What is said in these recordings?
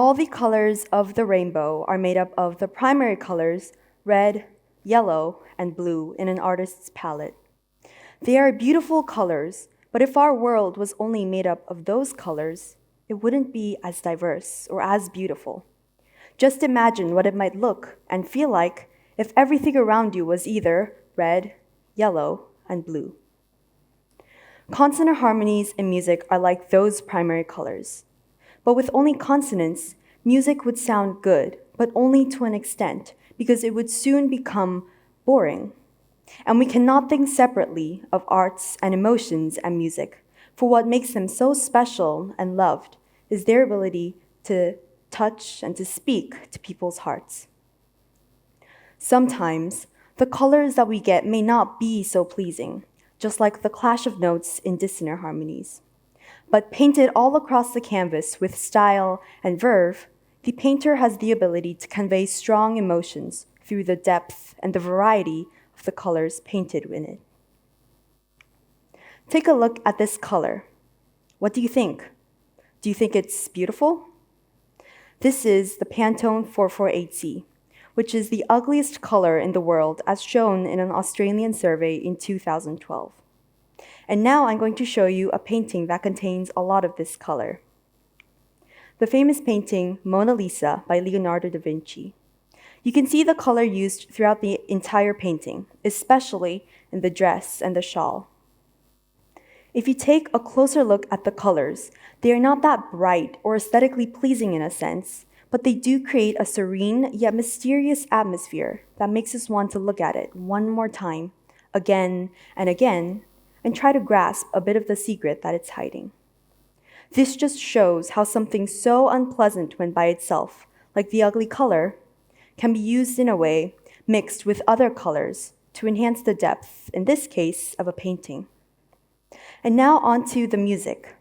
All the colors of the rainbow are made up of the primary colors red, yellow, and blue in an artist's palette. They are beautiful colors, but if our world was only made up of those colors, it wouldn't be as diverse or as beautiful. Just imagine what it might look and feel like if everything around you was either red, yellow, and blue. Consonant harmonies in music are like those primary colors. But with only consonants, music would sound good, but only to an extent, because it would soon become boring. And we cannot think separately of arts and emotions and music, for what makes them so special and loved is their ability to touch and to speak to people's hearts. Sometimes, the colors that we get may not be so pleasing, just like the clash of notes in dissonant harmonies. But painted all across the canvas with style and verve, the painter has the ability to convey strong emotions through the depth and the variety of the colors painted in it. Take a look at this color. What do you think? Do you think it's beautiful? This is the Pantone 448C, which is the ugliest color in the world as shown in an Australian survey in 2012. And now I'm going to show you a painting that contains a lot of this color. The famous painting Mona Lisa by Leonardo da Vinci. You can see the color used throughout the entire painting, especially in the dress and the shawl. If you take a closer look at the colors, they are not that bright or aesthetically pleasing in a sense, but they do create a serene yet mysterious atmosphere that makes us want to look at it one more time, again and again, and try to grasp a bit of the secret that it's hiding. This just shows how something so unpleasant when by itself, like the ugly color, can be used in a way mixed with other colors to enhance the depth, in this case, of a painting. And now on to the music.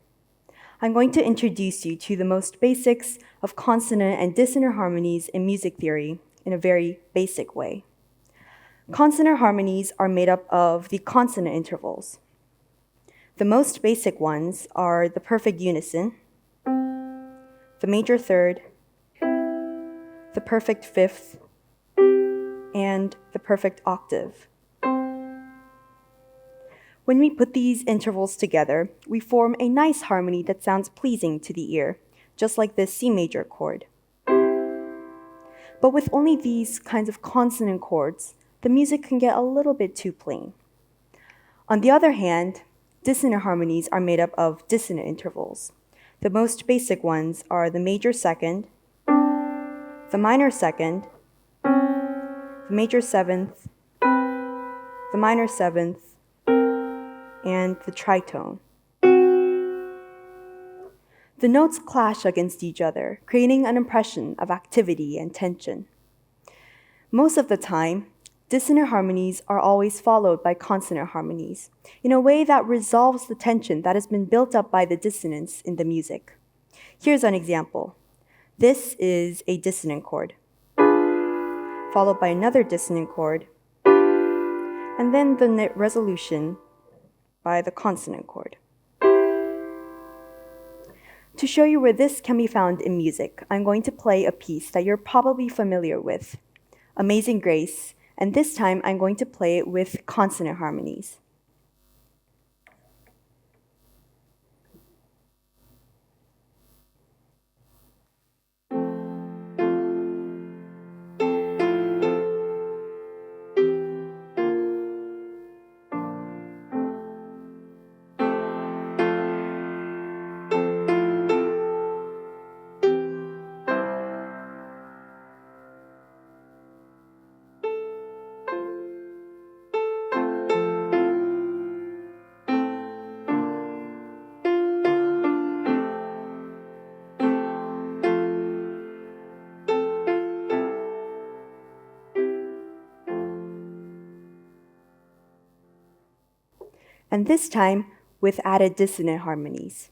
I'm going to introduce you to the most basics of consonant and dissonant harmonies in music theory in a very basic way. Consonant harmonies are made up of the consonant intervals. The most basic ones are the perfect unison, the major third, the perfect fifth, and the perfect octave. When we put these intervals together, we form a nice harmony that sounds pleasing to the ear, just like this C major chord. But with only these kinds of consonant chords, the music can get a little bit too plain. On the other hand, dissonant harmonies are made up of dissonant intervals. The most basic ones are the major second, the minor second, the major seventh, the minor seventh, and the tritone. The notes clash against each other, creating an impression of activity and tension. Most of the time, dissonant harmonies are always followed by consonant harmonies, in a way that resolves the tension that has been built up by the dissonance in the music. Here's an example. This is a dissonant chord, followed by another dissonant chord, and then the resolution by the consonant chord. To show you where this can be found in music, I'm going to play a piece that you're probably familiar with, Amazing Grace, and this time I'm going to play it with consonant harmonies. And this time with added dissonant harmonies.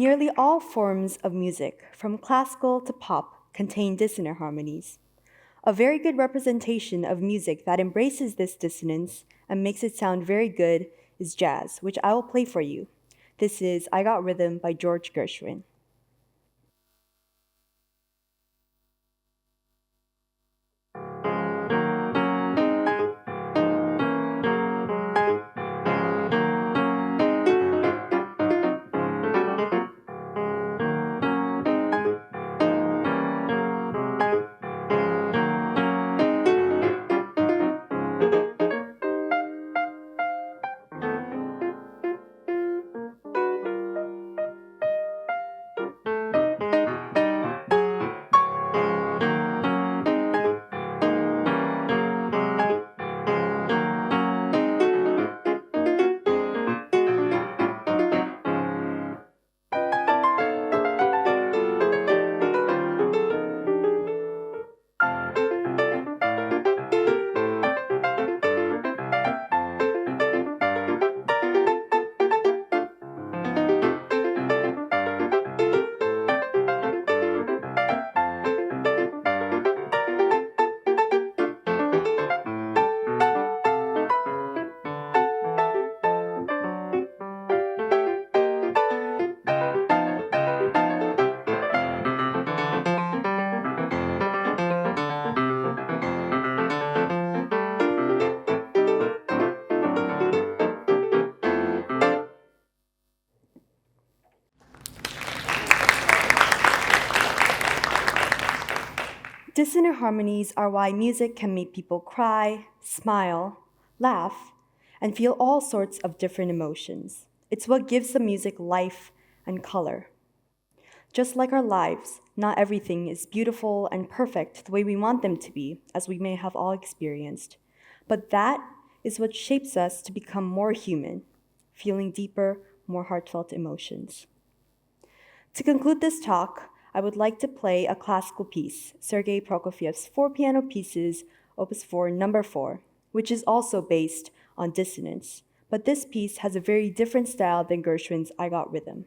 Nearly all forms of music, from classical to pop, contain dissonant harmonies. A very good representation of music that embraces this dissonance and makes it sound very good is jazz, which I will play for you. This is I Got Rhythm by George Gershwin. Dissonant harmonies are why music can make people cry, smile, laugh, and feel all sorts of different emotions. It's what gives the music life and color. Just like our lives, not everything is beautiful and perfect the way we want them to be, as we may have all experienced. But that is what shapes us to become more human, feeling deeper, more heartfelt emotions. To conclude this talk, I would like to play a classical piece, Sergei Prokofiev's 4 piano pieces, Opus 4, number 4, which is also based on dissonance. But this piece has a very different style than Gershwin's I Got Rhythm.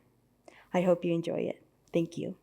I hope you enjoy it. Thank you.